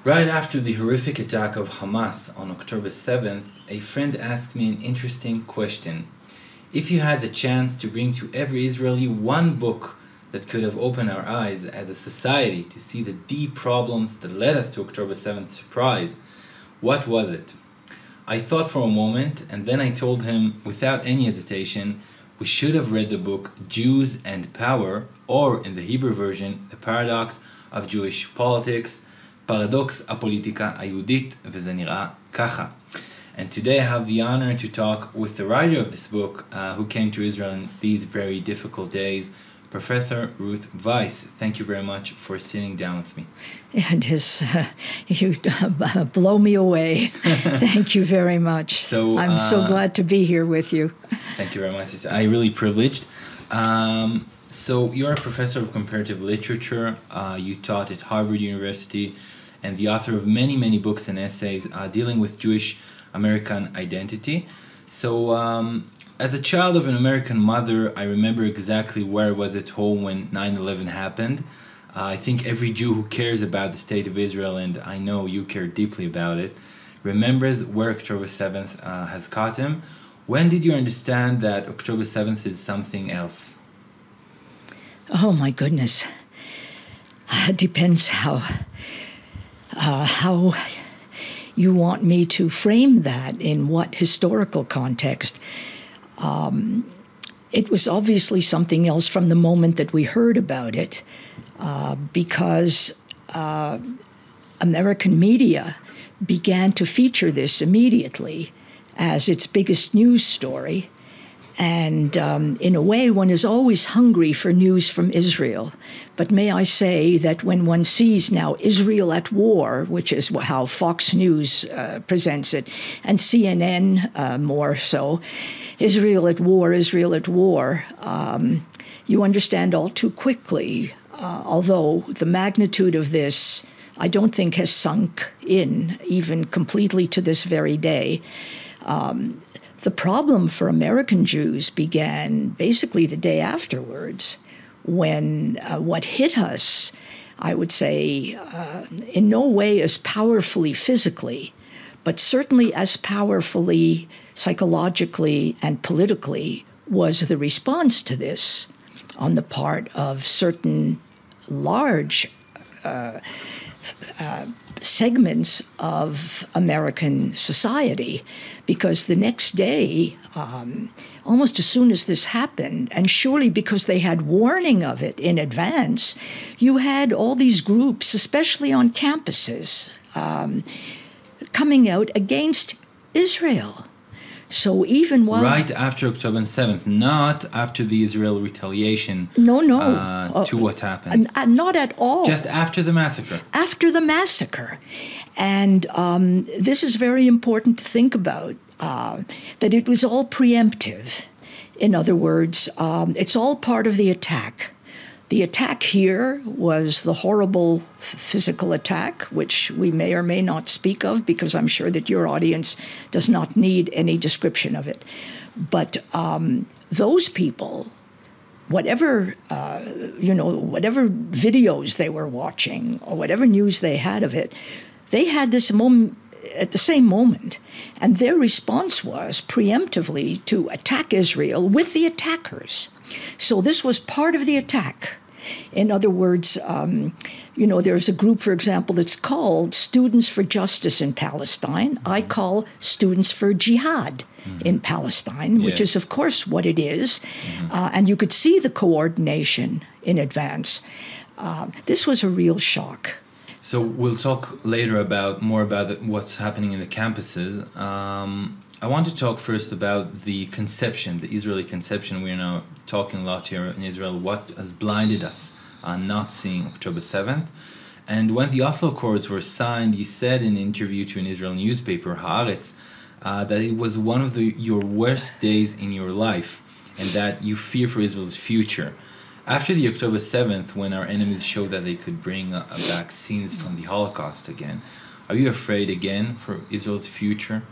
Right after the horrific attack of Hamas on October 7th, a friend asked me an interesting question. If you had the chance to bring to every Israeli one book that could have opened our eyes as a society to see the deep problems that led us to October 7th surprise, what was it? I thought for a moment, and then I told him, without any hesitation, we should have read the book Jews and Power, or in the Hebrew version, The Paradox of Jewish Politics, פרדוקס, הפוליטיקה, היהודית, וזה נראה ככה. And today I have the honor to talk with the writer of this book, who came to Israel in these very difficult days, Professor Ruth Wייס. Thank you very much for sitting down with me. It is, you blow me away. Thank you very much. So, I'm so glad to be here with you. Thank you very much. I'm really privileged. So you're a professor of comparative literature. You taught at Harvard University and the author of many, many books and essays dealing with Jewish American identity. So as a child of an American mother, I remember exactly where I was at home when 9/11 happened. I think every Jew who cares about the state of Israel, and I know you care deeply about it, remembers where October 7th has caught him. When did you understand that October 7th is something else? Oh my goodness. It depends how you want me to frame that, in what historical context. It was obviously something else from the moment that we heard about it, because American media began to feature this immediately as its biggest news story. And in a way, one is always hungry for news from Israel. But may I say that when one sees now Israel at war, which is how Fox News presents it, and CNN more so, Israel at war, you understand all too quickly, although the magnitude of this I don't think has sunk in even completely to this very day. The problem for American Jews began basically the day afterwards, when what hit us, I would say, in no way as powerfully physically, but certainly as powerfully psychologically and politically, was the response to this on the part of certain large segments of American society, because the next day, almost as soon as this happened, and surely because they had warning of it in advance, you had all these groups, especially on campuses, coming out against Israel. So even while... Right after October 7th, not after the Israel retaliation. No. To what happened. Not at all. Just after the massacre. After the massacre. And this is very important to think about, that it was all preemptive. In other words, it's all part of the attack. The attack here was the horrible physical attack, which we may or may not speak of, because I'm sure that your audience does not need any description of it. But those people, whatever videos they were watching or whatever news they had of it, they had this moment at the same moment. And their response was preemptively to attack Israel with the attackers. So this was part of the attack. In other words, there's a group, for example, that's called Students for Justice in Palestine. I call Students for Jihad in Palestine, which is, of course, what it is. And you could see the coordination in advance. This was a real shock. So we'll talk later more about what's happening in the campuses. I want to talk first about the conception, the Israeli conception. We're now talking a lot here in Israel, what has blinded us on not seeing October 7th. And when the Oslo Accords were signed, you said in an interview to an Israeli newspaper, Haaretz, that it was one of your worst days in your life, and that you fear for Israel's future. After the October 7th, when our enemies showed that they could bring back scenes from the Holocaust again, are you afraid again for Israel's future?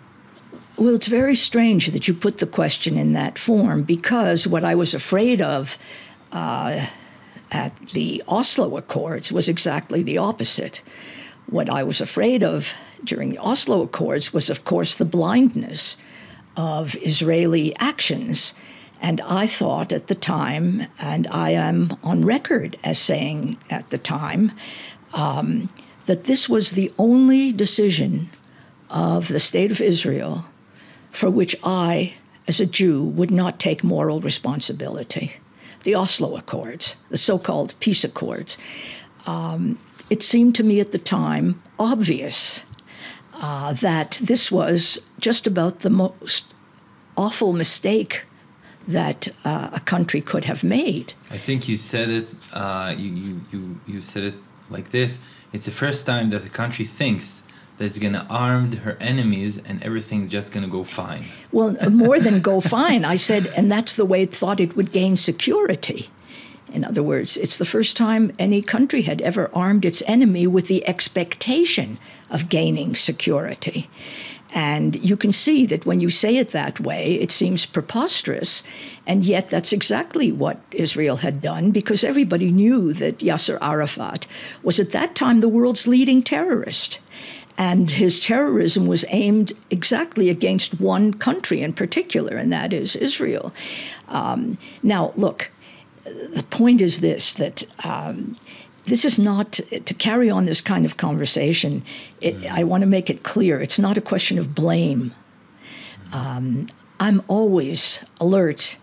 Well, it's very strange that you put the question in that form, because what I was afraid of at the Oslo Accords was exactly the opposite. What I was afraid of during the Oslo Accords was, of course, the blindness of Israeli actions. And I thought at the time, and I am on record as saying at the time, that this was the only decision of the State of Israel for which I, as a Jew, would not take moral responsibility. The Oslo Accords, the so-called peace accords. It seemed to me at the time obvious that this was just about the most awful mistake that a country could have made. I think you said it. You said it like this: it's the first time that a country thinks that it's going to arm her enemies and everything's just going to go fine. Well, more than go fine, I said, and that's the way it thought it would gain security. In other words, it's the first time any country had ever armed its enemy with the expectation of gaining security. And you can see that when you say it that way, it seems preposterous, and yet that's exactly what Israel had done, because everybody knew that Yasser Arafat was at that time the world's leading terrorist. And his terrorism was aimed exactly against one country in particular, and that is Israel. Now, look, the point is this, that this is not, to carry on this kind of conversation, I want to make it clear, it's not a question of blame. I'm always alert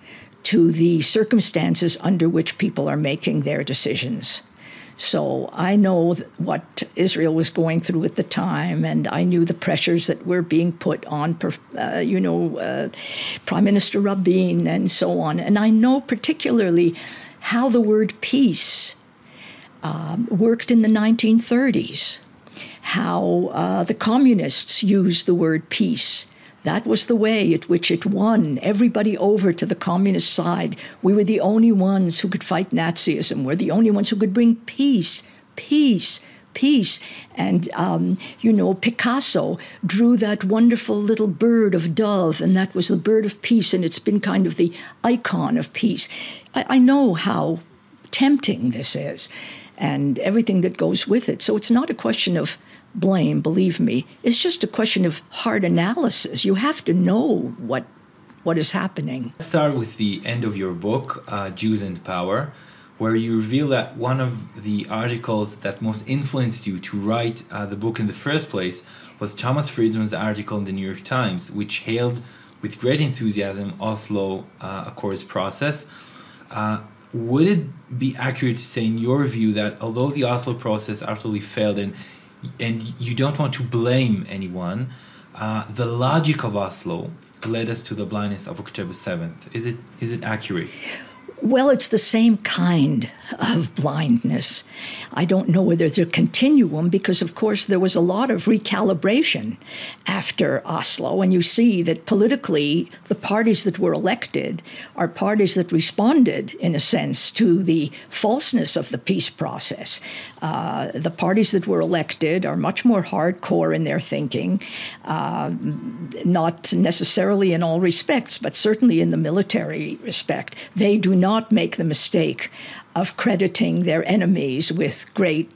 to the circumstances under which people are making their decisions. So I know what Israel was going through at the time, and I knew the pressures that were being put on, Prime Minister Rabin and so on. And I know particularly how the word peace worked in the 1930s, how the communists used the word peace. That was the way at which it won everybody over to the communist side. We were the only ones who could fight Nazism. We're the only ones who could bring peace, peace, peace. And, Picasso drew that wonderful little bird of dove, and that was the bird of peace, and it's been kind of the icon of peace. I know how tempting this is, and everything that goes with it. So it's not a question of blame, believe me. It's just a question of hard analysis. You have to know what is happening. Let's start with the end of your book, Jews and Power, where you reveal that one of the articles that most influenced you to write the book in the first place was Thomas Friedman's article in the New York Times, which hailed with great enthusiasm Oslo Accords process. Would it be accurate to say, in your view, that although the Oslo process utterly failed and you don't want to blame anyone, the logic of Oslo led us to the blindness of October 7th? Is it accurate? Well, it's the same kind of blindness. I don't know whether it's a continuum, because, of course, there was a lot of recalibration after Oslo, and you see that politically the parties that were elected are parties that responded, in a sense, to the falseness of the peace process. The parties that were elected are much more hardcore in their thinking, not necessarily in all respects, but certainly in the military respect. They do not make the mistake of crediting their enemies with great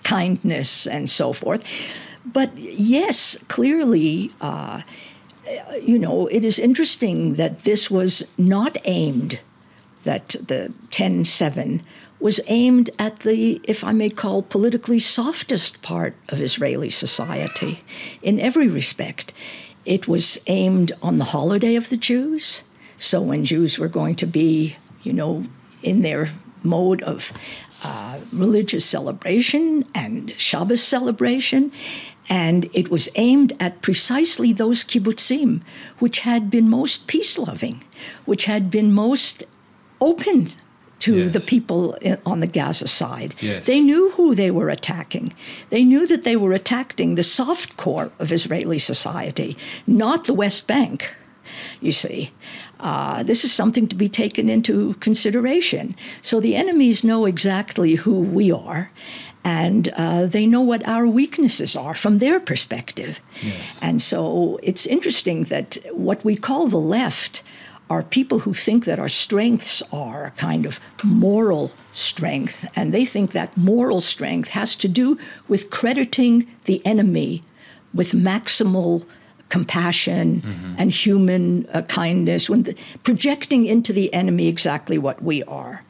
kindness and so forth. But yes, clearly, it is interesting that this was not aimed, that the 10-7 was aimed at the, if I may call, politically softest part of Israeli society in every respect. It was aimed on the holiday of the Jews. So when Jews were going to be, in their mode of religious celebration and Shabbos celebration, and it was aimed at precisely those kibbutzim which had been most peace-loving, which had been most open to the people on the Gaza side. Yes. They knew who they were attacking. They knew that they were attacking the soft core of Israeli society, not the West Bank, you see. This is something to be taken into consideration. So the enemies know exactly who we are, and they know what our weaknesses are from their perspective. Yes. And so it's interesting that what we call the left are people who think that our strengths are a kind of moral strength, and they think that moral strength has to do with crediting the enemy with maximal compassion and human kindness, projecting into the enemy exactly what we are.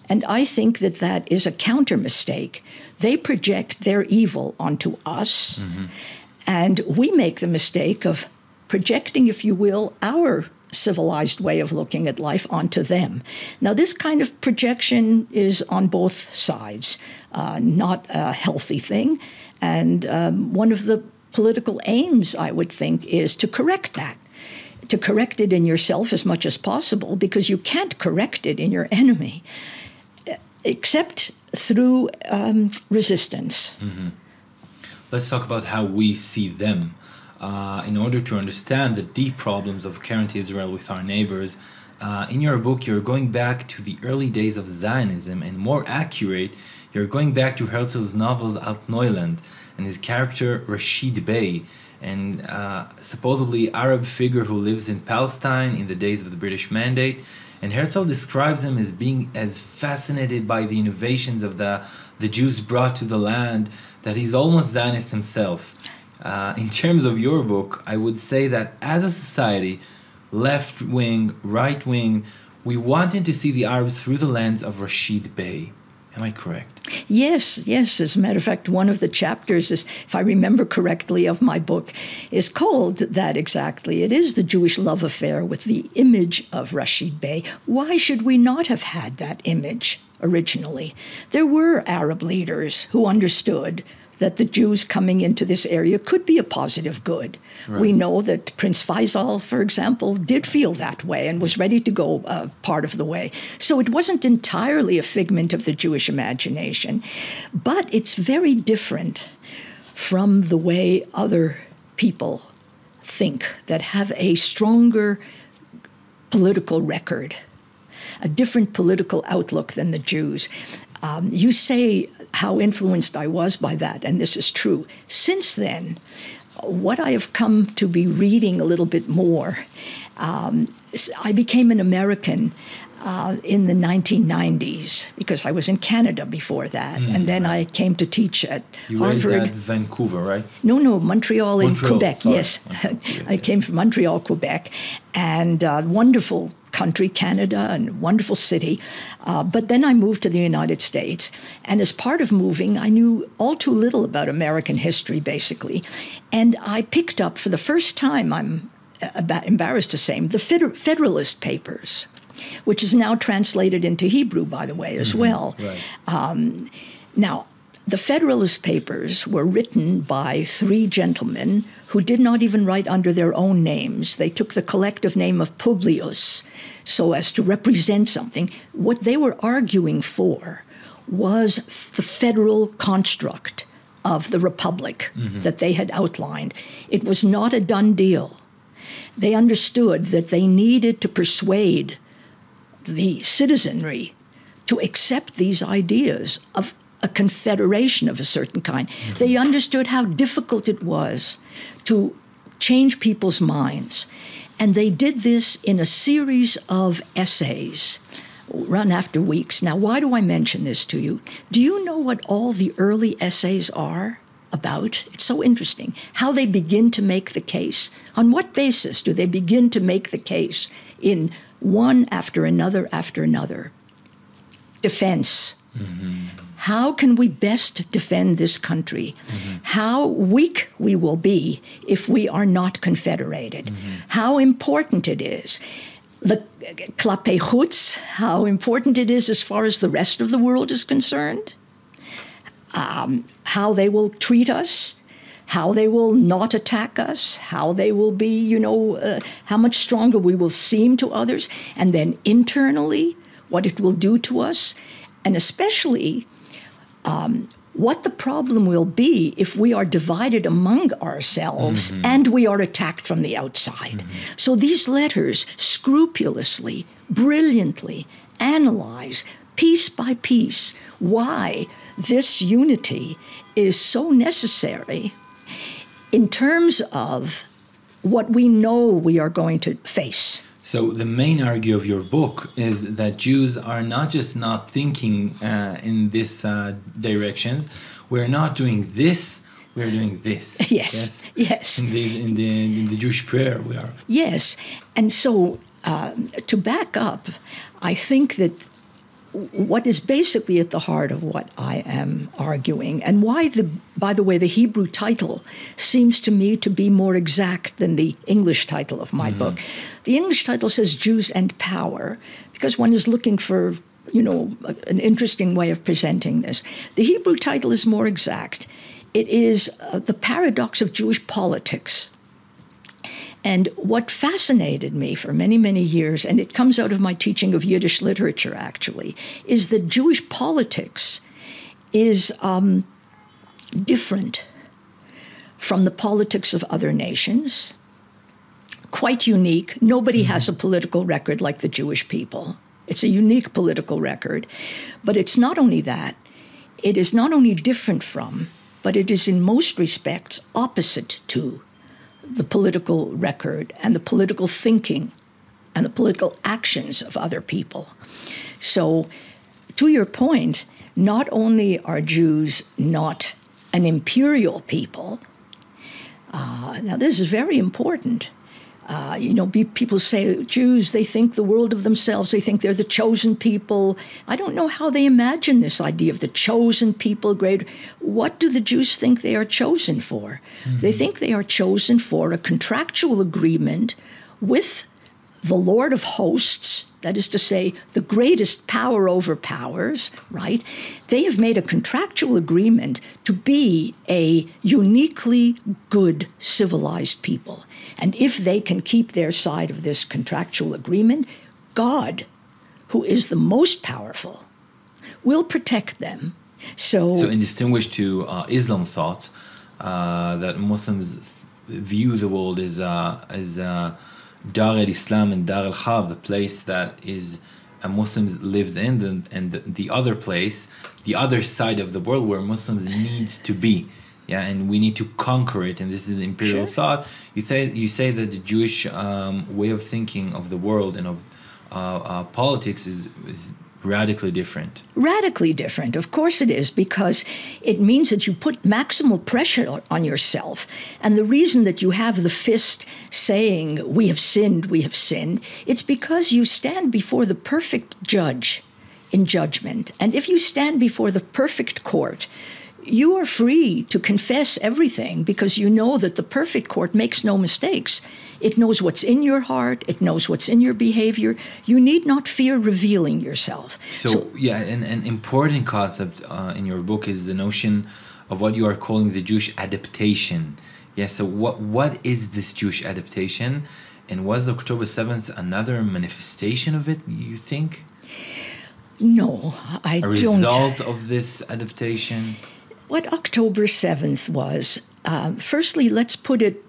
And I think that that is a counter mistake. They project their evil onto us, and we make the mistake of projecting, if you will, our civilized way of looking at life onto them. Now, this kind of projection is on both sides, not a healthy thing. And one of the political aims, I would think, is to correct that, to correct it in yourself as much as possible, because you can't correct it in your enemy except through resistance. Let's talk about how we see them. In order to understand the deep problems of current Israel with our neighbors, in your book, you're going back to the early days of Zionism, and more accurate, you're going back to Herzl's novels Alt Neuland and his character Rashid Bey, and supposedly Arab figure who lives in Palestine in the days of the British Mandate. And Herzl describes him as being as fascinated by the innovations of the Jews brought to the land that he's almost Zionist himself. In terms of your book, I would say that as a society, left-wing, right-wing, we wanted to see the Arabs through the lens of Rashid Bey. Am I correct? Yes. As a matter of fact, one of the chapters, is, if I remember correctly, of my book is called that exactly. It is the Jewish love affair with the image of Rashid Bey. Why should we not have had that image originally? There were Arab leaders who understood that the Jews coming into this area could be a positive good. Right. We know that Prince Faisal, for example, did feel that way and was ready to go part of the way. So it wasn't entirely a figment of the Jewish imagination, but it's very different from the way other people think that have a stronger political record, a different political outlook than the Jews. You say how influenced I was by that, and this is true. Since then, what I have come to be reading a little bit more, I became an American in the 1990s because I was in Canada before that, and then I came to teach at Harvard. You raised at Vancouver, right? No, Montreal in Quebec, sorry. yes. I came from Montreal, Quebec, and wonderful country, Canada, and wonderful city. But then I moved to the United States. And as part of moving, I knew all too little about American history, basically. And I picked up, for the first time, I'm embarrassed to say, the Federalist Papers, which is now translated into Hebrew, by the way, as well. Right. Now, the Federalist Papers were written by three gentlemen who did not even write under their own names. They took the collective name of Publius so as to represent something. What they were arguing for was the federal construct of the republic that they had outlined. It was not a done deal. They understood that they needed to persuade the citizenry to accept these ideas of a confederation of a certain kind. They understood how difficult it was to change people's minds. And they did this in a series of essays run after weeks. Now, why do I mention this to you? Do you know what all the early essays are about? It's so interesting how they begin to make the case. On what basis do they begin to make the case in one after another after another? Defense. How can we best defend this country? How weak we will be if we are not confederated. How important it is. Klape chutz, how important it is as far as the rest of the world is concerned. How they will treat us. How they will not attack us. How they will be, how much stronger we will seem to others. And then internally, what it will do to us. And especially what the problem will be if we are divided among ourselves and we are attacked from the outside. So these letters scrupulously, brilliantly analyze piece by piece why this unity is so necessary in terms of what we know we are going to face. So the main argue of your book is that Jews are not just not thinking in this directions. We're not doing this. We're doing this. Yes. In the Jewish prayer, we are. Yes, and so to back up, I think that what is basically at the heart of what I am arguing, and why, by the way, the Hebrew title seems to me to be more exact than the English title of my book. The English title says Jews and Power, because one is looking for, an interesting way of presenting this. The Hebrew title is more exact. It is the paradox of Jewish politics. And what fascinated me for many, many years, and it comes out of my teaching of Yiddish literature, actually, is that Jewish politics is different from the politics of other nations, quite unique. Nobody has a political record like the Jewish people. It's a unique political record. But it's not only that. It is not only different from, but it is in most respects opposite to the political record and the political thinking and the political actions of other people. So, to your point, not only are Jews not an imperial people, now this is very important. People say Jews, they think the world of themselves, they think they're the chosen people. I don't know how they imagine this idea of the chosen people. What do the Jews think they are chosen for? They think they are chosen for a contractual agreement with the Lord of hosts, that is to say, the greatest power over powers, right? They have made a contractual agreement to be a uniquely good, civilized people. And if they can keep their side of this contractual agreement, God, who is the most powerful, will protect them. So in distinguish to Islam thought, that Muslims view the world as Dar al-Islam and Dar al-Harb, the place that is a Muslims lives in, and the other place, the other side of the world where Muslims needs to be. Yeah, and we need to conquer it, and this is imperial thought. You say that the Jewish way of thinking of the world and of politics is radically different. Radically different, of course it is, because it means that you put maximal pressure on yourself. And the reason that you have the fist saying, we have sinned, it's because you stand before the perfect judge in judgment. And if you stand before the perfect court, you are free to confess everything because you know that the perfect court makes no mistakes. It knows what's in your heart. It knows what's in your behavior. You need not fear revealing yourself. So an important concept in your book is the notion of what you are calling the Jewish adaptation. Yeah, so what is this Jewish adaptation? And was October 7th another manifestation of it, you think? No, I don't. A result of this adaptation? What October 7th was, firstly, let's put it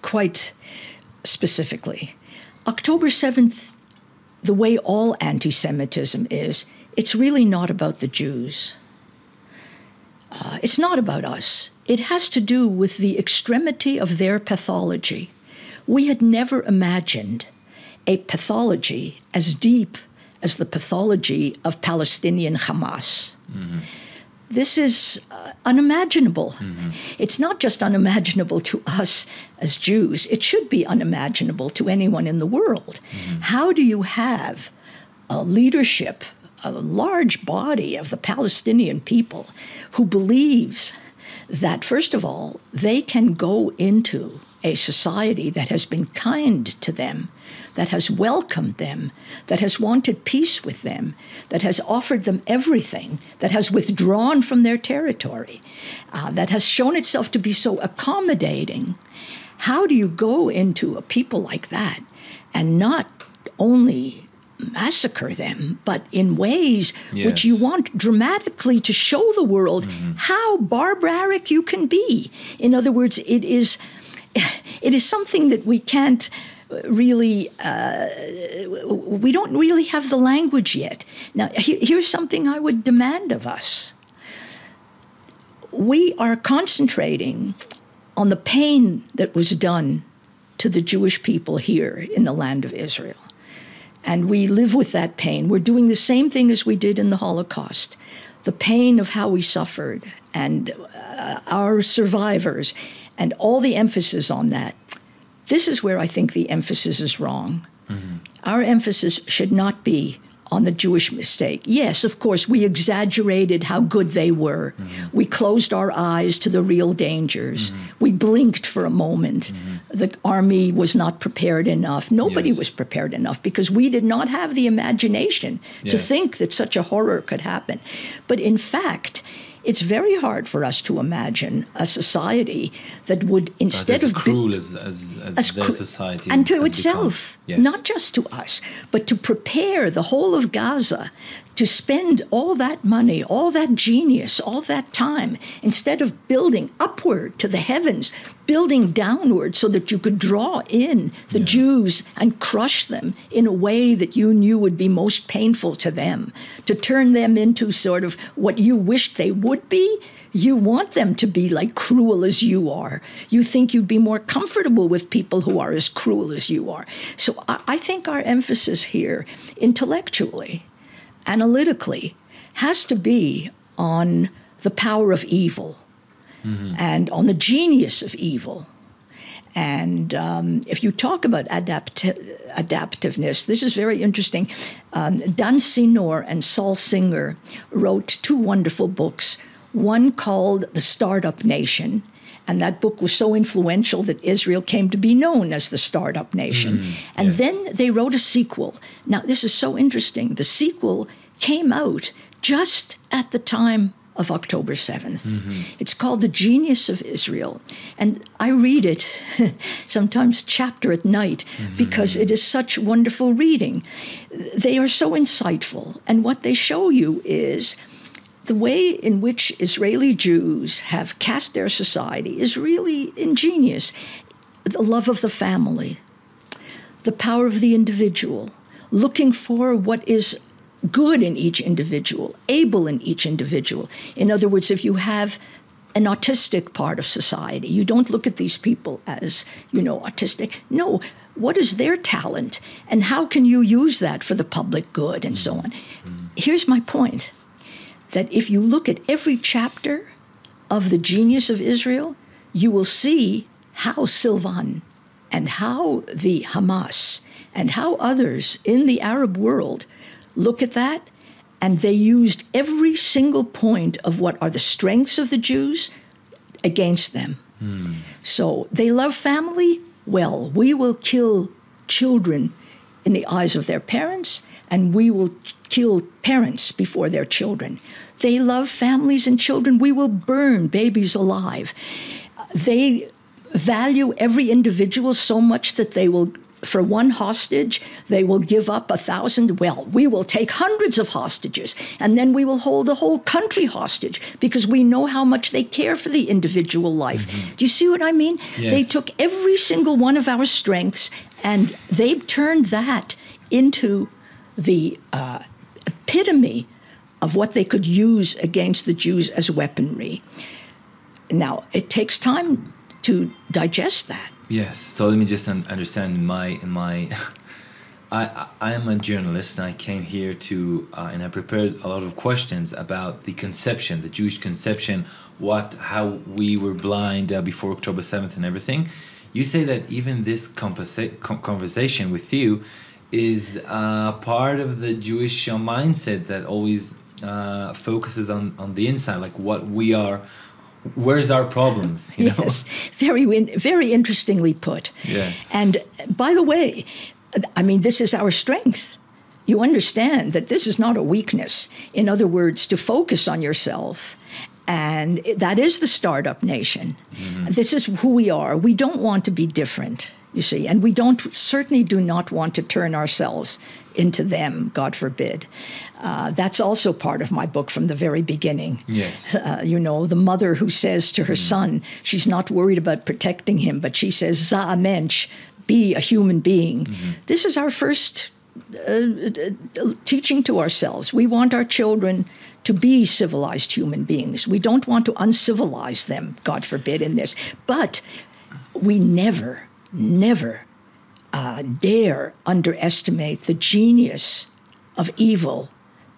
quite specifically. October 7th, the way all anti-Semitism is, it's really not about the Jews. It's not about us. It has to do with the extremity of their pathology. We had never imagined a pathology as deep as the pathology of Palestinian Hamas. Mm-hmm. This is unimaginable. Mm-hmm. It's not just unimaginable to us as Jews. It should be unimaginable to anyone in the world. Mm-hmm. How do you have a leadership, a large body of the Palestinian people who believes that, first of all, they can go into a society that has been kind to them, that has welcomed them, that has wanted peace with them, that has offered them everything, that has withdrawn from their territory, that has shown itself to be so accommodating. How do you go into a people like that and not only massacre them, but in ways which you want dramatically to show the world how barbaric you can be? In other words, it is something that we can't really, we don't really have the language yet. Now, here's something I would demand of us. We are concentrating on the pain that was done to the Jewish people here in the land of Israel. And we live with that pain. We're doing the same thing as we did in the Holocaust. The pain of how we suffered and our survivors and all the emphasis on that. This is where I think the emphasis is wrong. Mm-hmm. Our emphasis should not be on the Jewish mistake. Yes, of course, we exaggerated how good they were. Mm-hmm. We closed our eyes to the real dangers. Mm-hmm. We blinked for a moment. Mm-hmm. The army was not prepared enough. Nobody was prepared enough because we did not have the imagination to think that such a horror could happen. But in fact, it's very hard for us to imagine a society that would, instead of cruel as their society and to itself, not just to us, but to prepare the whole of Gaza to spend all that money, all that genius, all that time, instead of building upward to the heavens, building downward so that you could draw in the Jews and crush them in a way that you knew would be most painful to them, to turn them into sort of what you wished they would be. You want them to be like cruel as you are. You think you'd be more comfortable with people who are as cruel as you are. So I think our emphasis here, intellectually, analytically, has to be on the power of evil and on the genius of evil. And if you talk about adaptiveness, this is very interesting. Dan Senor and Saul Singer wrote two wonderful books, one called The Startup Nation, and that book was so influential that Israel came to be known as the Startup Nation. And then they wrote a sequel. Now, this is so interesting. The sequel came out just at the time of October 7th. It's called The Genius of Israel. And I read it sometimes chapter at night because it is such wonderful reading. They are so insightful. And what they show you is the way in which Israeli Jews have cast their society is really ingenious. The love of the family, the power of the individual, looking for what is good in each individual, able in each individual. In other words, if you have an autistic part of society, you don't look at these people as, autistic. No, what is their talent and how can you use that for the public good and so on? Here's my point, that if you look at every chapter of The Genius of Israel, you will see how Silvan and how the Hamas and how others in the Arab world look at that, and they used every single point of what are the strengths of the Jews against them. So they love family. Well, we will kill children in the eyes of their parents, and we will kill parents before their children. They love families and children. We will burn babies alive. They value every individual so much that they will, for one hostage, they will give up 1,000. Well, we will take hundreds of hostages, and then we will hold the whole country hostage because we know how much they care for the individual life. Do you see what I mean? Yes. They took every single one of our strengths, and they've turned that into the epitome of what they could use against the Jews as weaponry. Now, it takes time to digest that. Yes. So let me just understand I am a journalist, and I came here to and I prepared a lot of questions about the conception, the Jewish conception, how we were blind before October 7th and everything. You say that even this conversation with you is part of the Jewish mindset that always focuses on the inside, like what we are. Where's our problems? Yes, very interestingly put. Yeah. And by the way, I mean, this is our strength. You understand that this is not a weakness. In other words, to focus on yourself. And that is the startup nation. This is who we are. We don't want to be different, you see. And we certainly do not want to turn ourselves into them, God forbid. That's also part of my book from the very beginning. Yes. The mother who says to her son, she's not worried about protecting him, but she says, Za mensch, be a human being. This is our first teaching to ourselves. We want our children to be civilized human beings. We don't want to uncivilize them, God forbid, in this. But we never dare underestimate the genius of evil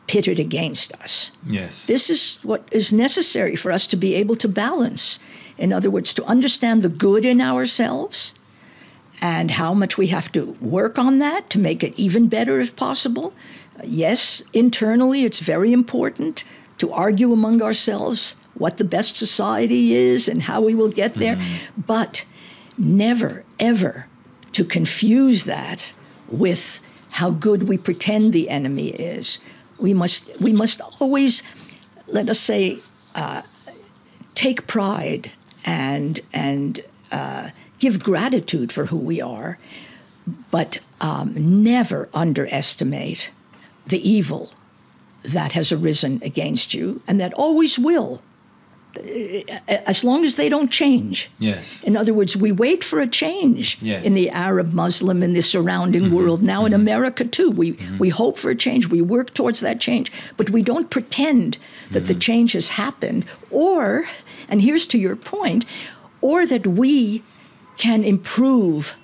pitted against us. Yes. This is what is necessary for us to be able to balance. In other words, to understand the good in ourselves and how much we have to work on that to make it even better if possible. Yes, internally it's very important to argue among ourselves what the best society is and how we will get there, but never, ever to confuse that with how good we pretend the enemy is. We must always, let us say, take pride and give gratitude for who we are, but never underestimate the evil that has arisen against you and that always will, as long as they don't change. Yes. In other words, we wait for a change in the Arab, Muslim, and the surrounding world. Now in America, too, we hope for a change. We work towards that change. But we don't pretend that the change has happened, or, and here's to your point, or that we can improve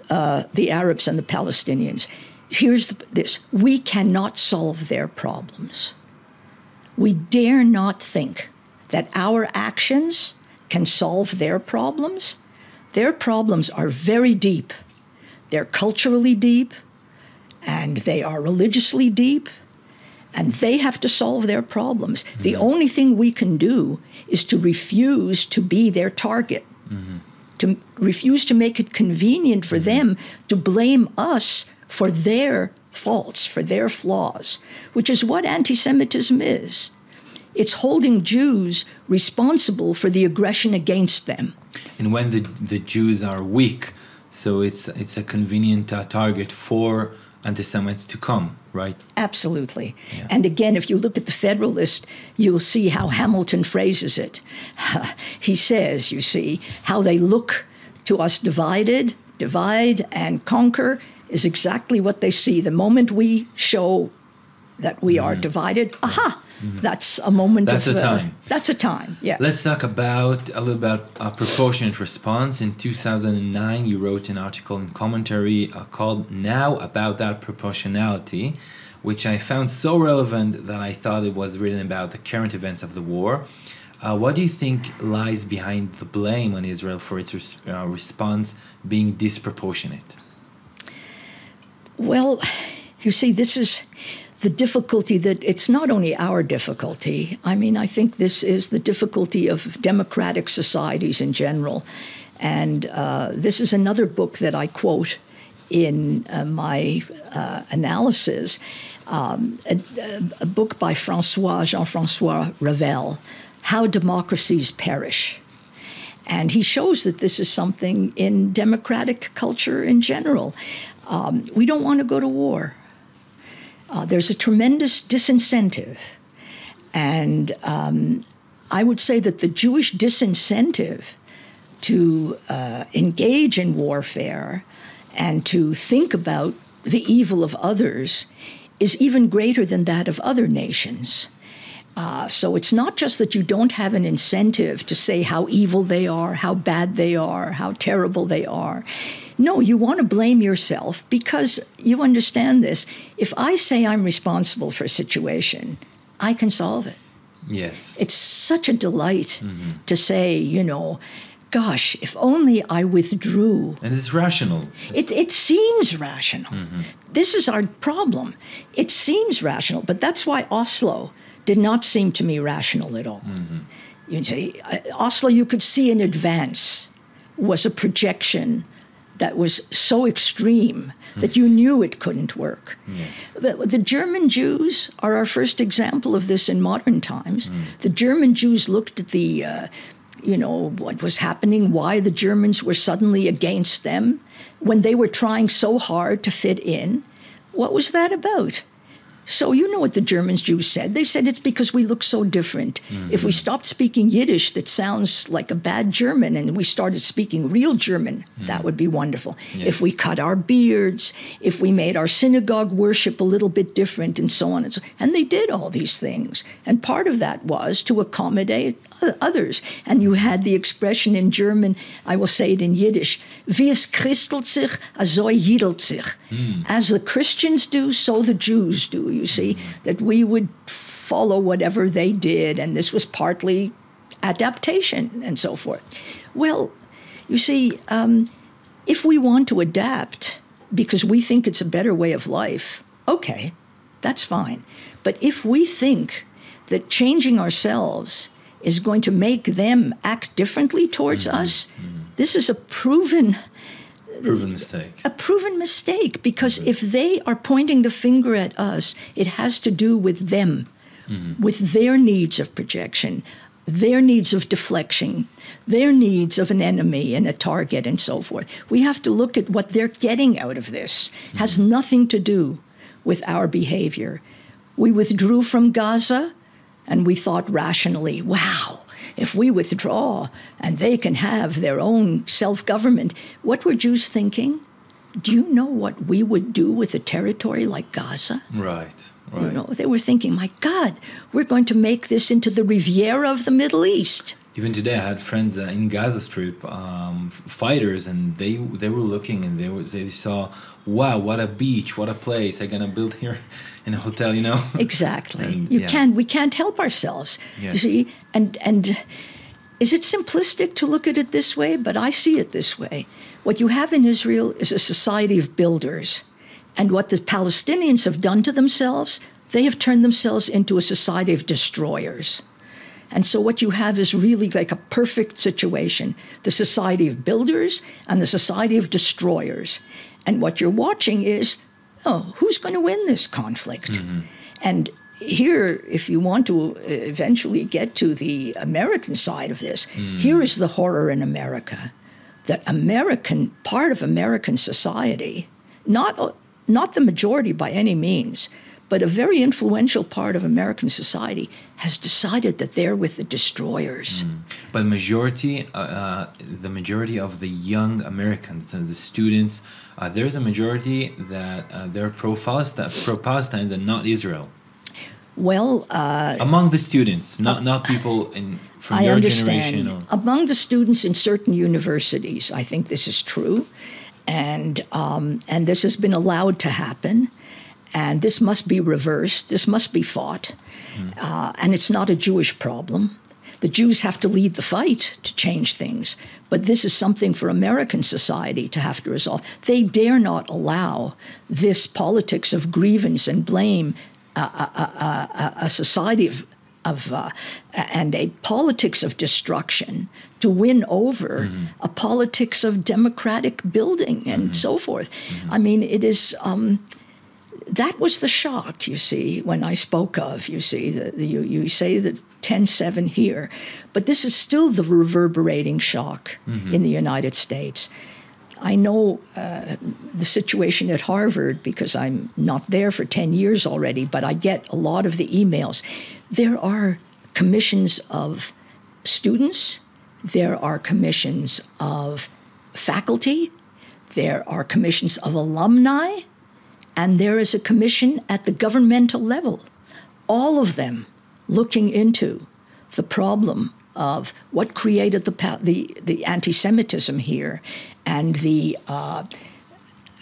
the Arabs and the Palestinians. Here's this. We cannot solve their problems. We dare not think that our actions can solve their problems. Their problems are very deep. They're culturally deep, and they are religiously deep, and they have to solve their problems. The only thing we can do is to refuse to be their target, to refuse to make it convenient for them to blame us for their faults, for their flaws, which is what anti-Semitism is. It's holding Jews responsible for the aggression against them. And when the Jews are weak, so it's a convenient target for anti-Semites to come, right? Absolutely. Yeah. And again, if you look at the Federalist, you'll see how Hamilton phrases it. He says, you see, how they look to us divide and conquer is exactly what they see. The moment we show that we are divided, that's a moment that's of... a time. That's a time, yeah. Let's talk a little about a proportionate response. In 2009, you wrote an article in commentary called Now About That Proportionality, which I found so relevant that I thought it was written about the current events of the war. What do you think lies behind the blame on Israel for its response being disproportionate? Well, you see, this is the difficulty that it's not only our difficulty. I mean, I think this is the difficulty of democratic societies in general. And this is another book that I quote in my analysis, a book by Jean-François Revel, How Democracies Perish. And he shows that this is something in democratic culture in general. We don't want to go to war. There's a tremendous disincentive. And I would say that the Jewish disincentive to engage in warfare and to think about the evil of others is even greater than that of other nations. So it's not just that you don't have an incentive to say how evil they are, how bad they are, how terrible they are. No, you want to blame yourself because you understand this. If I say I'm responsible for a situation, I can solve it. Yes. It's such a delight to say, you know, gosh, if only I withdrew. And it's rational. It seems rational. This is our problem. It seems rational, but that's why Oslo did not seem to me rational at all. You see, Oslo, you could see in advance, was a projection that was so extreme that you knew it couldn't work. Yes. The German Jews are our first example of this in modern times. The German Jews looked at the, what was happening, why the Germans were suddenly against them when they were trying so hard to fit in. What was that about? So you know what the Jews said. They said it's because we look so different. If we stopped speaking Yiddish that sounds like a bad German and we started speaking real German, that would be wonderful. Yes. If we cut our beards, if we made our synagogue worship a little bit different and so on and so on. And they did all these things. And part of that was to accommodate others. And you had the expression in German, I will say it in Yiddish, wie es christelt sich, so jidelt sich. As the Christians do, so the Jews do, you see, that we would follow whatever they did, and this was partly adaptation and so forth. Well, you see, if we want to adapt because we think it's a better way of life, okay, that's fine. But if we think that changing ourselves is going to make them act differently towards us, this is a proven mistake. A proven mistake, because if they are pointing the finger at us, it has to do with them, with their needs of projection, their needs of deflection, their needs of an enemy and a target and so forth. We have to look at what they're getting out of this. It has nothing to do with our behavior. We withdrew from Gaza, and we thought rationally, wow, if we withdraw and they can have their own self-government, what were Jews thinking? Do you know what we would do with a territory like Gaza? Right. You know, they were thinking, my God, we're going to make this into the Riviera of the Middle East. Even today, I had friends in Gaza Strip, fighters, and they were looking and they saw, wow, what a beach, what a place! I'm gonna build here in a hotel, you know. Exactly. And, we can't help ourselves. Yes. You see, and is it simplistic to look at it this way? But I see it this way. What you have in Israel is a society of builders, and what the Palestinians have done to themselves, they have turned themselves into a society of destroyers. And so what you have is really like a perfect situation, the society of builders and the society of destroyers. And what you're watching is, who's going to win this conflict? And here, if you want to eventually get to the American side of this, here is the horror in America, that part of American society, not the majority by any means, but a very influential part of American society has decided that they're with the destroyers. But the majority of the young Americans, the students, there's a majority that they're pro-Palestine and not Israel. Well, among the students, not people from your generation. Or... Among the students in certain universities, I think this is true, and this has been allowed to happen. And this must be reversed. This must be fought. And it's not a Jewish problem. The Jews have to lead the fight to change things. But this is something for American society to have to resolve. They dare not allow this politics of grievance and blame, a society and a politics of destruction to win over a politics of democratic building and so forth. I mean, it is... that was the shock, you see, when I spoke of, you see, you say that 10-7 here, but this is still the reverberating shock in the United States. I know the situation at Harvard because I'm not there for 10 years already, but I get a lot of the emails. There are commissions of students, there are commissions of faculty, there are commissions of alumni, and there is a commission at the governmental level, all of them looking into the problem of what created the anti-Semitism here and the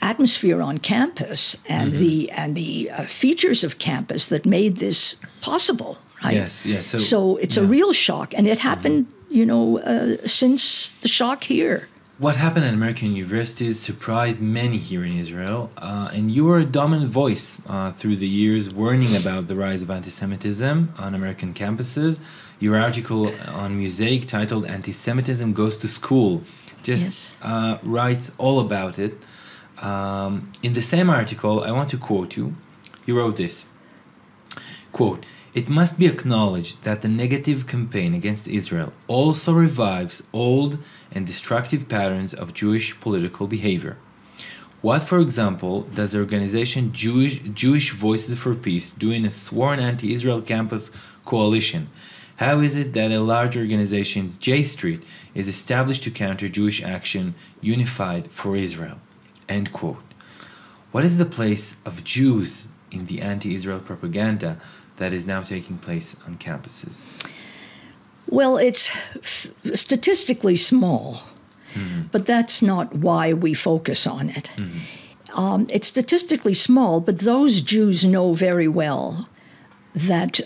atmosphere on campus and the features of campus that made this possible, right? Yes. So it's a real shock, and it happened, since the shock here. What happened at American universities surprised many here in Israel, and you were a dominant voice through the years warning about the rise of anti-Semitism on American campuses. Your article on Mosaic titled "Anti-Semitism Goes to School" just writes all about it. In the same article, I want to quote you. You wrote this, quote, "It must be acknowledged that the negative campaign against Israel also revives old and destructive patterns of Jewish political behavior. What, for example, does the organization Jewish Voices for Peace do in a sworn anti-Israel campus coalition? How is it that a large organization, J Street, is established to counter Jewish action unified for Israel? End quote. What is the place of Jews in the anti-Israel propaganda that is now taking place on campuses? Well, it's statistically small. But that's not why we focus on it. It's statistically small, but those Jews know very well that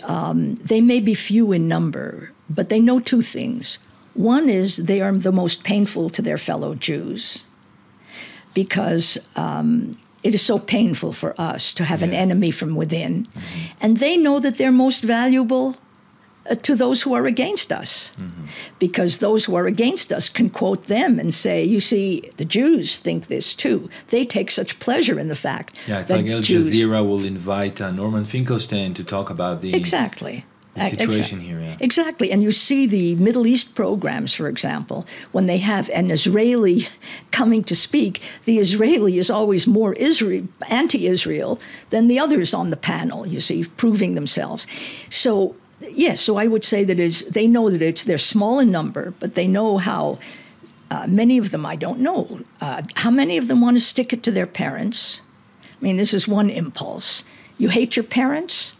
they may be few in number, but they know two things. One is they are the most painful to their fellow Jews because it is so painful for us to have an enemy from within. And they know that they're most valuable to those who are against us, because those who are against us can quote them and say, you see, the Jews think this too. They take such pleasure in the fact it's that like Al Jazeera will invite Norman Finkelstein to talk about the situation here. Yeah. Exactly. And you see the Middle East programs, for example, when they have an Israeli coming to speak, the Israeli is always more anti-Israel than the others on the panel, you see, proving themselves. So yes, so I would say that they know that they're small in number, but they know how many of them, I don't know, how many of them want to stick it to their parents. I mean, this is one impulse. You hate your parents?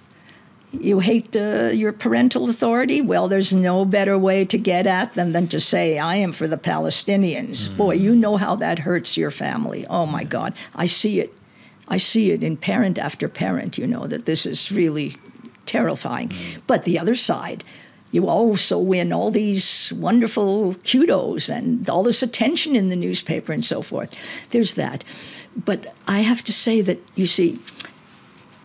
You hate your parental authority? Well, there's no better way to get at them than to say, I am for the Palestinians. Boy, you know how that hurts your family. Oh, my God. I see it. I see it in parent after parent, you know, that this is really terrifying. But the other side, you also win all these wonderful kudos and all this attention in the newspaper and so forth. There's that. But I have to say that, you see,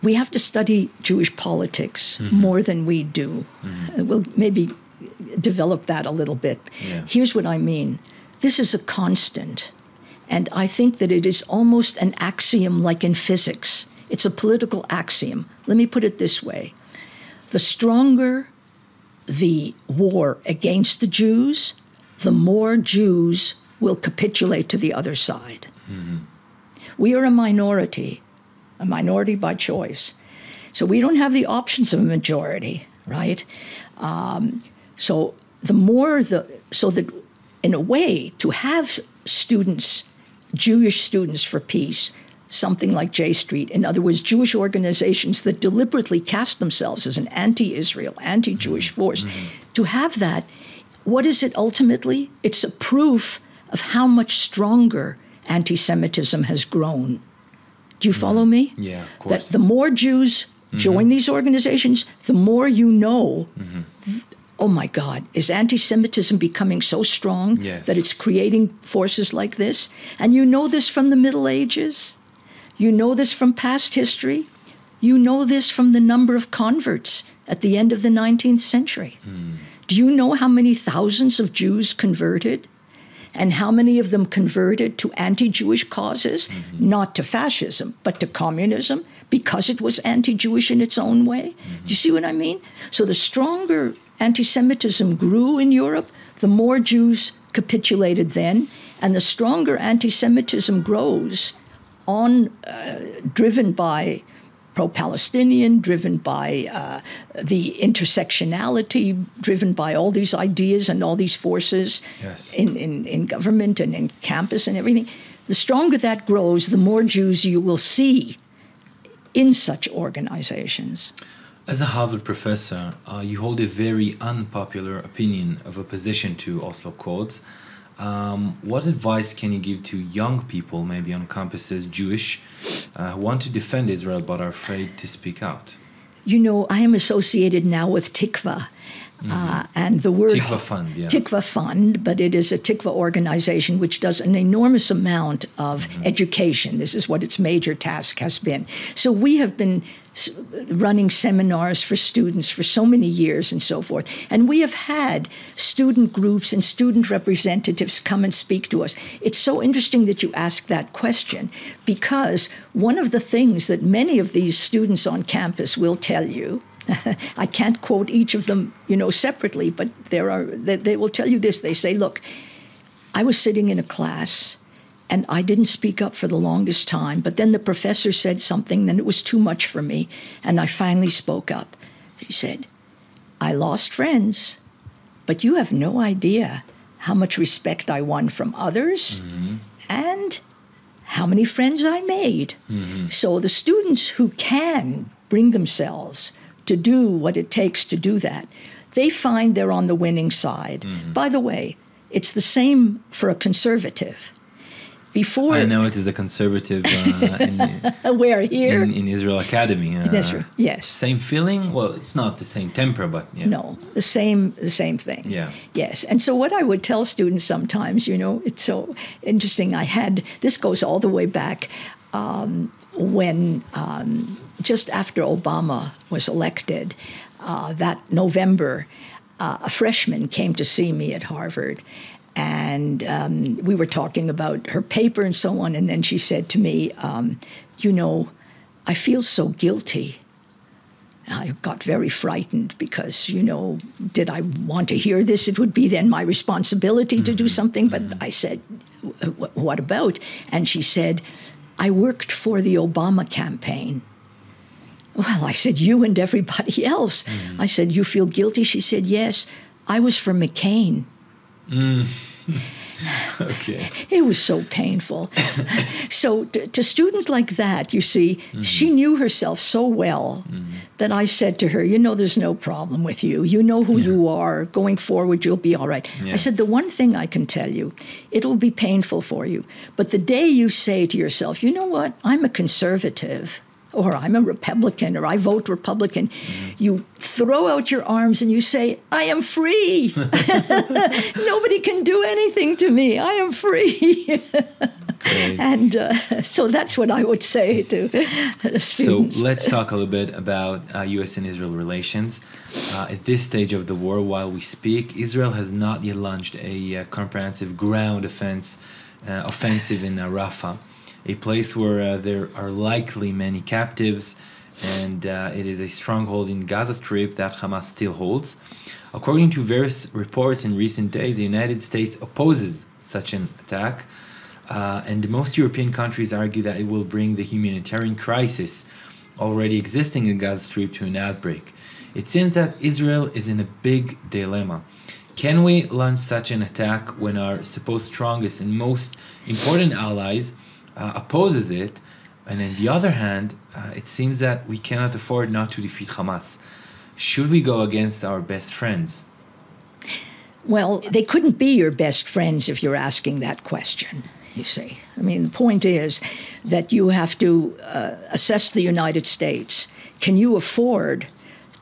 we have to study Jewish politics more than we do. We'll maybe develop that a little bit. Yeah. Here's what I mean. This is a constant. And I think that it is almost an axiom like in physics. It's a political axiom. Let me put it this way. The stronger the war against the Jews, the more Jews will capitulate to the other side. We are a minority by choice. So we don't have the options of a majority, right? So that in a way, to have students, Jewish students for peace, something like J Street, in other words, Jewish organizations that deliberately cast themselves as an anti-Israel, anti-Jewish force, to have that, what is it ultimately? It's a proof of how much stronger anti-Semitism has grown. Do you follow me? Yeah, of course. That the more Jews join these organizations, the more you know, oh my God, is anti-Semitism becoming so strong that it's creating forces like this? And you know this from the Middle Ages. You know this from past history. You know this from the number of converts at the end of the 19th century. Do you know how many thousands of Jews converted? And how many of them converted to anti-Jewish causes? Not to fascism, but to communism, because it was anti-Jewish in its own way? Do you see what I mean? So the stronger anti-Semitism grew in Europe, the more Jews capitulated then, and the stronger anti-Semitism grows driven by pro-Palestinian, driven by the intersectionality, driven by all these ideas and all these forces in government and in campus and everything. The stronger that grows, the more Jews you will see in such organizations. As a Harvard professor, you hold a very unpopular opinion of opposition to Oslo Accords. What advice can you give to young people, maybe on campuses, Jewish, who want to defend Israel but are afraid to speak out? You know, I am associated now with Tikva. And the word Tikva Fund, Tikva Fund, but it is a Tikva organization which does an enormous amount of education. This is what its major task has been. So we have been running seminars for students for so many years and so forth. And we have had student groups and student representatives come and speak to us. It's so interesting that you ask that question, because one of the things that many of these students on campus will tell you, I can't quote each of them, separately, but they will tell you this. They say, look, I was sitting in a class And I didn't speak up for the longest time. But then the professor said something, then it was too much for me. And I finally spoke up. She said, I lost friends, but you have no idea how much respect I won from others and how many friends I made. So the students who can bring themselves to do what it takes to do that, they find they're on the winning side. By the way, it's the same for a conservative. Before I know it is a conservative where here in Israel Academy. That's right. Yes. Same feeling. Well, it's not the same temper, but yeah. No, the same thing. Yeah. Yes. And so what I would tell students sometimes, it's so interesting. This goes all the way back when just after Obama was elected, that November, a freshman came to see me at Harvard. And we were talking about her paper and so on. And then she said to me, I feel so guilty. I got very frightened because, did I want to hear this? It would be then my responsibility to do something. But I said, what about? And she said, I worked for the Obama campaign. Well, I said, you and everybody else. I said, you feel guilty? She said, yes, I was for McCain. Okay. It was so painful. So to students like that, you see, she knew herself so well that I said to her, there's no problem with you. You know who you are. Going forward, you'll be all right. Yes. I said, the one thing I can tell you, it'll be painful for you. But the day you say to yourself, you know what, I'm a conservative, or I'm a Republican, or I vote Republican, you throw out your arms and you say, I am free. Nobody can do anything to me. I am free. And so that's what I would say to students. So let's talk a little bit about U.S. and Israel relations. At this stage of the war, while we speak, Israel has not yet launched a comprehensive ground offensive in Rafah, a place where there are likely many captives, and it is a stronghold in Gaza Strip that Hamas still holds. According to various reports in recent days, the United States opposes such an attack, and most European countries argue that it will bring the humanitarian crisis already existing in Gaza Strip to an outbreak. It seems that Israel is in a big dilemma. Can we launch such an attack when our supposed strongest and most important allies opposes it, and on the other hand, it seems that we cannot afford not to defeat Hamas? Should we go against our best friends? Well, they couldn't be your best friends if you're asking that question, you see. I mean, the point is that you have to assess the United States. Can you afford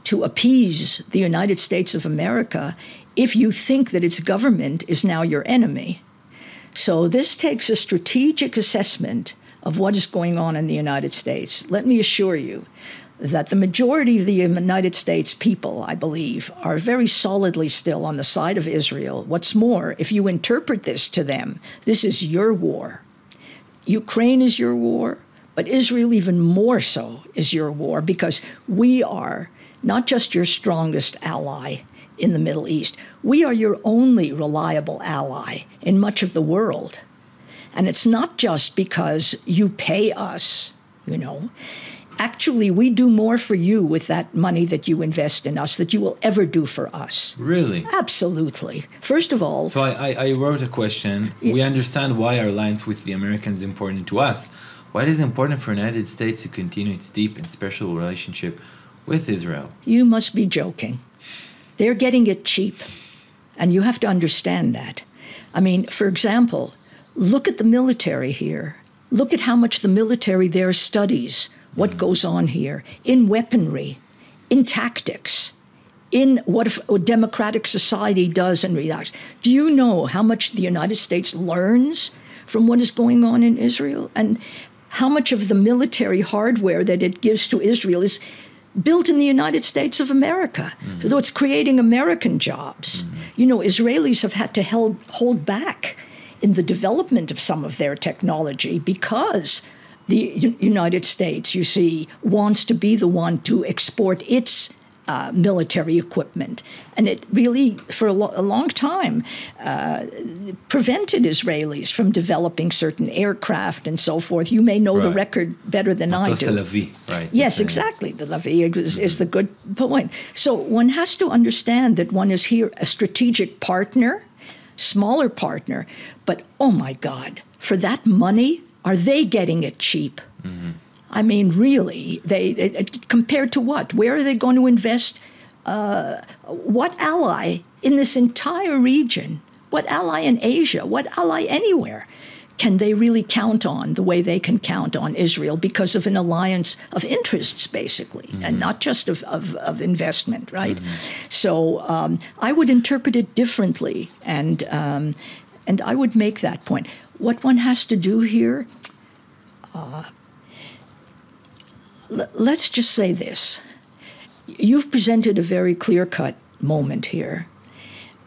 to appease the United States of America if you think that its government is now your enemy? So this takes a strategic assessment of what is going on in the United States. Let me assure you that the majority of the United States people, I believe, are very solidly still on the side of Israel. What's more, if you interpret this to them, this is your war. Ukraine is your war, but Israel even more so is your war, because we are not just your strongest ally in the Middle East. We are your only reliable ally in much of the world. And it's not just because you pay us, Actually, we do more for you with that money that you invest in us that you will ever do for us. Really? Absolutely. First of all... So I wrote a question. We understand why our alliance with the Americans is important to us. Why is it important for the United States to continue its deep and special relationship with Israel? You must be joking. They're getting it cheap. And you have to understand that. I mean, for example, look at the military here. Look at how much the military there studies what goes on here in weaponry, in tactics, in what a democratic society does and reacts. Do you know how much the United States learns from what is going on in Israel? And how much of the military hardware that it gives to Israel is built in the United States of America? So it's creating American jobs. Israelis have had to hold back in the development of some of their technology because the United States, you see, wants to be the one to export its military equipment. And it really, for a long time, prevented Israelis from developing certain aircraft and so forth. You may know the record better than I do. Right? Yes, exactly. The Levy is the good point. So one has to understand that one is here a strategic partner, smaller partner, but oh my God, for that money, are they getting it cheap? Mm-hmm. I mean, really, they compared to what? Where are they going to invest? What ally in this entire region? What ally in Asia? What ally anywhere can they really count on the way they can count on Israel because of an alliance of interests, basically, mm-hmm. and not just of investment, right? Mm-hmm. So I would interpret it differently, and I would make that point. What one has to do here. Let's just say this. You've presented a very clear-cut moment here.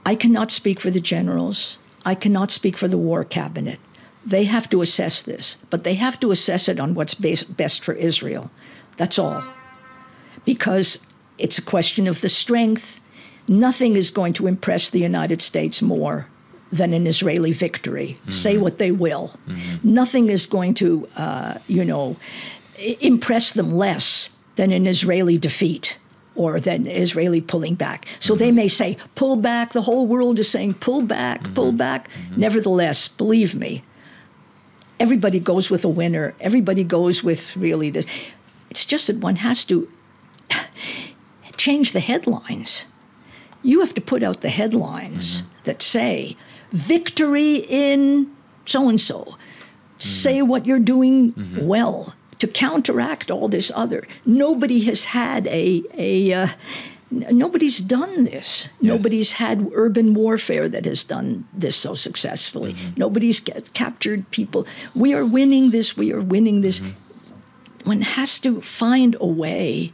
I cannot speak for the generals. I cannot speak for the war cabinet. They have to assess this, but they have to assess it on what's best for Israel. That's all. Because it's a question of the strength. Nothing is going to impress the United States more than an Israeli victory. Mm-hmm. Say what they will. Mm-hmm. Nothing is going to, impress them less than an Israeli defeat or than Israeli pulling back. So mm-hmm. they may say, pull back. The whole world is saying, pull back, mm-hmm. pull back. Mm-hmm. Nevertheless, believe me, everybody goes with a winner. Everybody goes with really this. It's just that one has to change the headlines. You have to put out the headlines mm-hmm. that say, victory in so-and-so. Mm-hmm. Say what you're doing mm-hmm. well. To counteract all this other. Nobody has had nobody's done this. Yes. Nobody's had urban warfare that has done this so successfully. Mm-hmm. Nobody's captured people. We are winning this. We are winning this. Mm-hmm. One has to find a way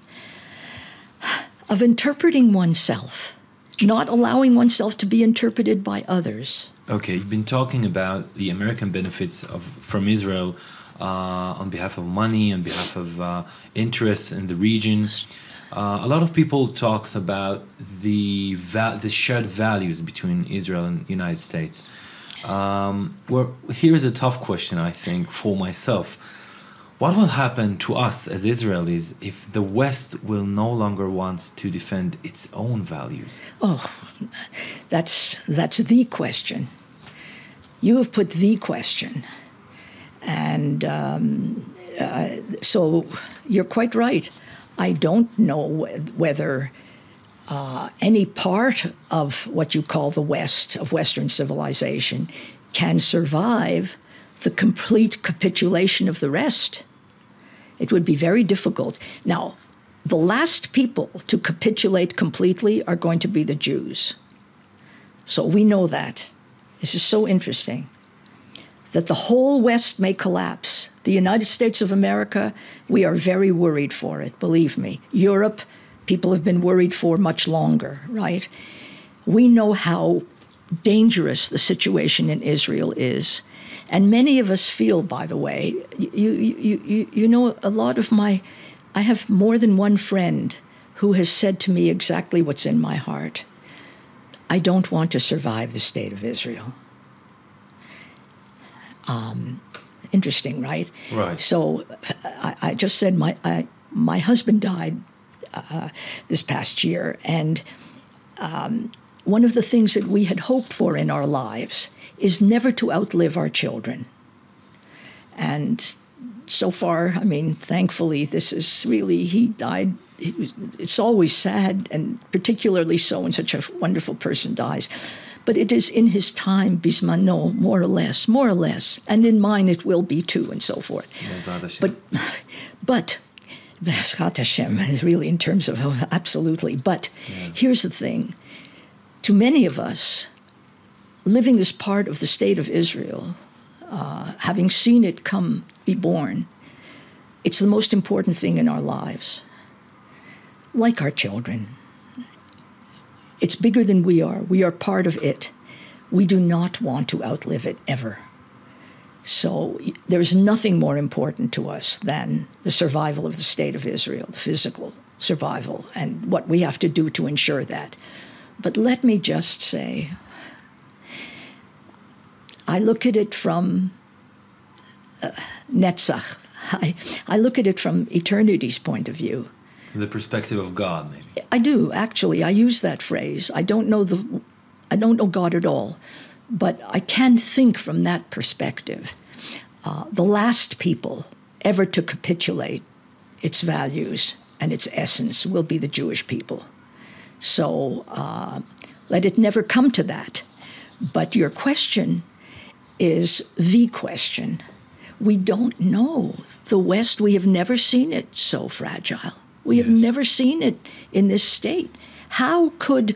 of interpreting oneself, not allowing oneself to be interpreted by others. Okay, you've been talking about the American benefits from Israel on behalf of money, on behalf of interests in the region. A lot of people talks about the shared values between Israel and the United States. Here's a tough question, I think, for myself. What will happen to us as Israelis if the West will no longer want to defend its own values? Oh, that's the question. You have put the question. And so you're quite right. I don't know whether any part of what you call the West, of Western civilization, can survive the complete capitulation of the rest. It would be very difficult. Now, the last people to capitulate completely are going to be the Jews. So we know that. This is so interesting. That the whole West may collapse. The United States of America, we are very worried for it, believe me. Europe, people have been worried for much longer, right? We know how dangerous the situation in Israel is. And many of us feel, by the way, you know, a lot of I have more than one friend who has said to me exactly what's in my heart. I don't want to survive the state of Israel. Interesting, right? Right. So I just said my husband died this past year, and one of the things that we had hoped for in our lives is never to outlive our children. And so far, I mean, thankfully, this is really, he died. It's always sad, and particularly so when such a wonderful person dies. But it is in his time, bismano, more or less, and in mine it will be too, and so forth. But B'ezrat Hashem is really in terms of absolutely. But here's the thing: to many of us, living as part of the state of Israel, having seen it be born, it's the most important thing in our lives. Like our children. It's bigger than we are. We are part of it. We do not want to outlive it ever. So there's nothing more important to us than the survival of the state of Israel, the physical survival and what we have to do to ensure that. But let me just say, I look at it from Netzach. I look at it from eternity's point of view. The perspective of God, maybe. I do, actually. I use that phrase. I don't know God at all, but I can think from that perspective. The last people ever to capitulate its values and its essence will be the Jewish people. So let it never come to that. But your question is the question. We don't know. The West, we have never seen it so fragile. We have never seen it in this state. How could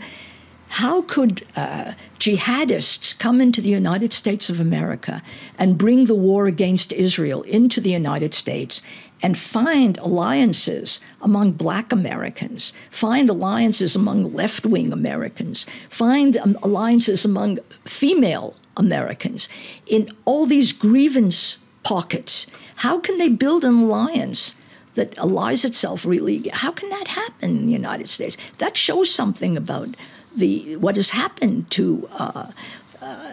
jihadists come into the United States of America and bring the war against Israel into the United States and find alliances among Black Americans, find alliances among left-wing Americans, find alliances among female Americans in all these grievance pockets? How can they build an alliance that allies itself really? How can that happen in the United States? That shows something about what has happened to,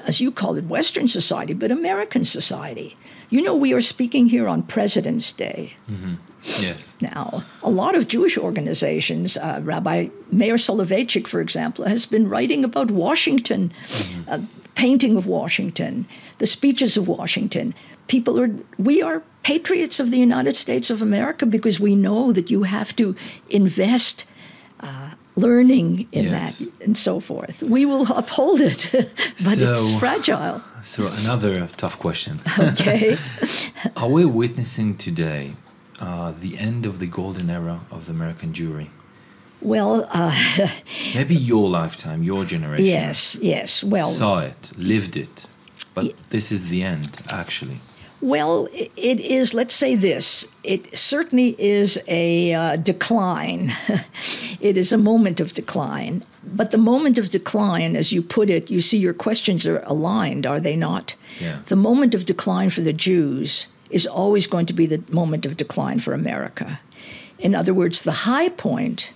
as you call it, Western society, but American society. You know, we are speaking here on President's Day. Mm-hmm. Yes. Now, a lot of Jewish organizations, Rabbi Meir Soloveitchik, for example, has been writing about Washington, painting of Washington, the speeches of Washington. We are patriots of the United States of America because we know that you have to invest learning in that and so forth. We will uphold it, but it's fragile. So another tough question. Okay. Are we witnessing today the end of the golden era of the American Jewry? Well, maybe your lifetime, your generation. Yes. Well, saw it, lived it, but this is the end, actually. Well, it is, let's say this, it certainly is a decline. It is a moment of decline. But the moment of decline, as you put it, you see your questions are aligned, are they not? Yeah. The moment of decline for the Jews is always going to be the moment of decline for America. In other words, the high point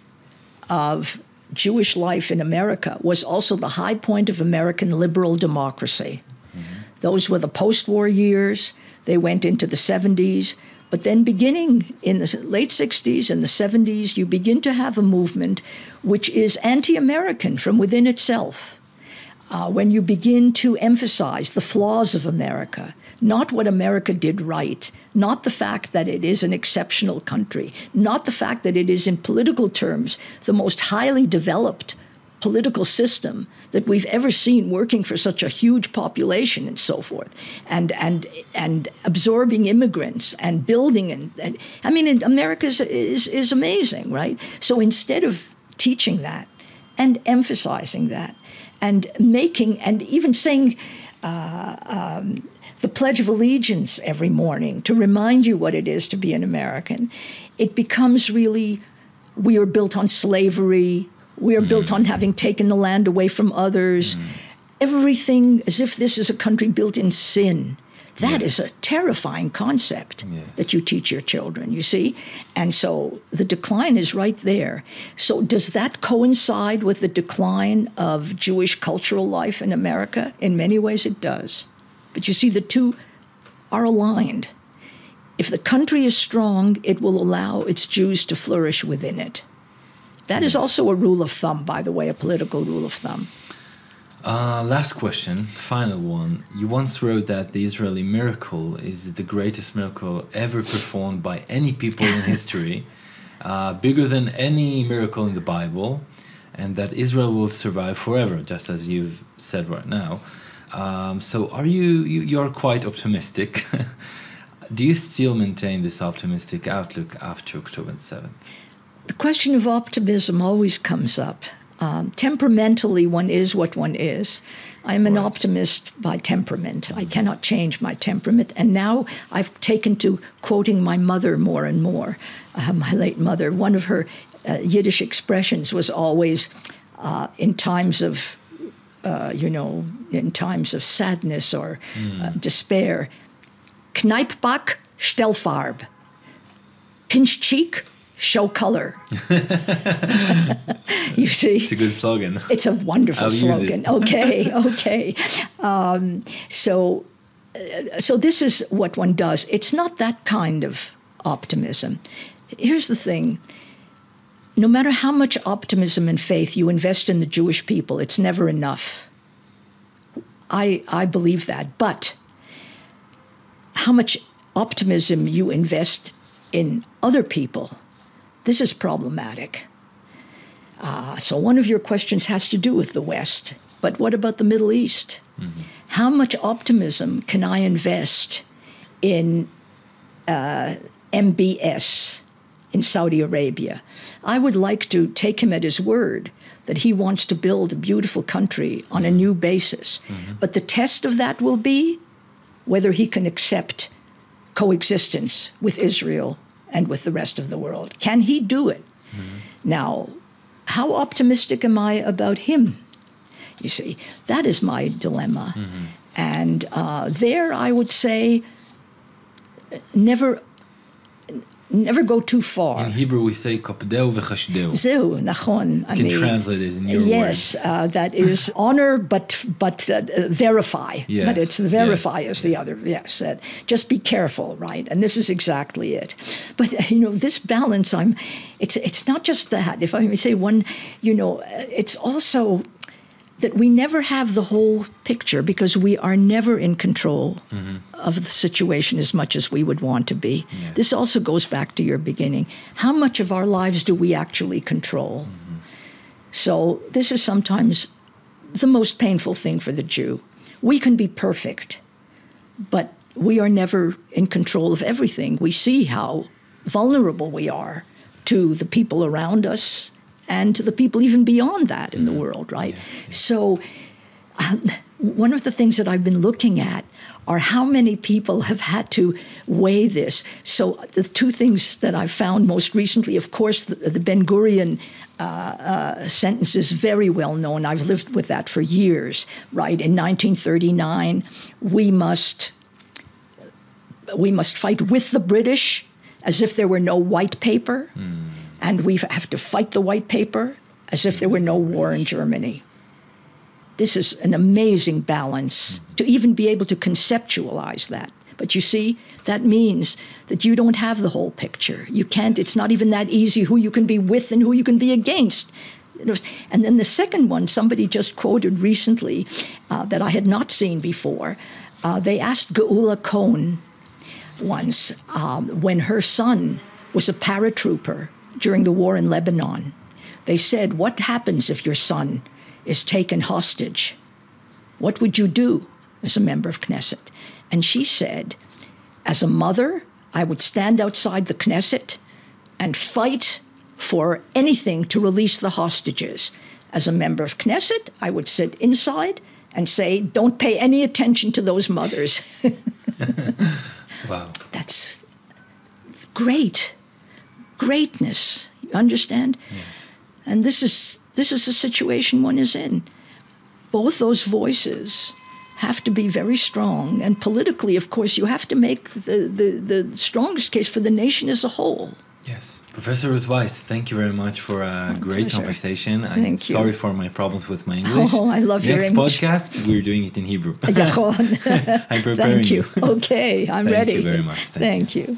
of Jewish life in America was also the high point of American liberal democracy. Mm-hmm. Those were the post-war years. They went into the 70s. But then beginning in the late 60s and the 70s, you begin to have a movement which is anti-American from within itself. When you begin to emphasize the flaws of America, not what America did right, not the fact that it is an exceptional country, not the fact that it is in political terms the most highly developed political system that we've ever seen working for such a huge population and so forth, and absorbing immigrants and building and I mean, America is amazing, right? So instead of teaching that and emphasizing that and making and even saying the Pledge of Allegiance every morning to remind you what it is to be an American, it becomes really, we are built on slavery. We are built on having taken the land away from others. Everything as if this is a country built in sin. That is a terrifying concept that you teach your children, you see? And so the decline is right there. So does that coincide with the decline of Jewish cultural life in America? In many ways it does. But you see, the two are aligned. If the country is strong, it will allow its Jews to flourish within it. That is also a rule of thumb, by the way, a political rule of thumb. Last question, final one. You once wrote that the Israeli miracle is the greatest miracle ever performed by any people in history, bigger than any miracle in the Bible, and that Israel will survive forever, just as you've said right now. So you're quite optimistic. Do you still maintain this optimistic outlook after October 7th? The question of optimism always comes up. Temperamentally, one is what one is. I'm an optimist by temperament. I cannot change my temperament. And now I've taken to quoting my mother more and more, my late mother. One of her Yiddish expressions was always in times of, in times of sadness or despair, Kneipback, Stellfarb. Pinch cheek, show color. You see? It's a good slogan. It's a wonderful slogan. Okay. So this is what one does. It's not that kind of optimism. Here's the thing. No matter how much optimism and faith you invest in the Jewish people, it's never enough. I believe that. But how much optimism you invest in other people, this is problematic. So one of your questions has to do with the West. But what about the Middle East? Mm-hmm. How much optimism can I invest in MBS in Saudi Arabia? I would like to take him at his word that he wants to build a beautiful country on a new basis. Mm-hmm. But the test of that will be whether he can accept coexistence with Israel and with the rest of the world. Can he do it? Mm-hmm. Now, how optimistic am I about him? You see, that is my dilemma. Mm-hmm. And there I would say never go too far. In Hebrew we say kopdeu v'chashdeu. Zeu, nachon. You can translate it in your yes, words. That is honor, but verify. Yes, but it's verify yes, is the other. Yes, just be careful, right? And this is exactly it. But this balance, it's not just that. If I may say one, it's also that we never have the whole picture because we are never in control of the situation as much as we would want to be. Yeah. This also goes back to your beginning. How much of our lives do we actually control? Mm-hmm. So this is sometimes the most painful thing for the Jew. We can be perfect, but we are never in control of everything. We see how vulnerable we are to the people around us and to the people even beyond that in the world, right? Yeah. So one of the things that I've been looking at are how many people have had to weigh this. So the two things that I've found most recently, of course, the Ben Gurion sentence is very well known. I've lived with that for years, right? In 1939, we must fight with the British as if there were no white paper. And we have to fight the white paper as if there were no war in Germany. This is an amazing balance to even be able to conceptualize that. But you see, that means that you don't have the whole picture. You can't, it's not even that easy who you can be with and who you can be against. And then the second one, somebody just quoted recently that I had not seen before. They asked Geula Cohn once when her son was a paratrooper during the war in Lebanon. They said, what happens if your son is taken hostage? What would you do as a member of Knesset? And she said, as a mother, I would stand outside the Knesset and fight for anything to release the hostages. As a member of Knesset, I would sit inside and say, don't pay any attention to those mothers. Wow. That's greatness. You understand? Yes. And this is the situation one is in. Both those voices have to be very strong. And politically, of course, you have to make the strongest case for the nation as a whole. Yes. Professor Ruth Wייס, thank you very much for a great conversation. Thank I'm you. sorry for my problems with my English. Oh, I love your English. Next podcast, we're doing it in Hebrew. I'm preparing Thank you. Okay, I'm ready. Thank you very much. Thank you.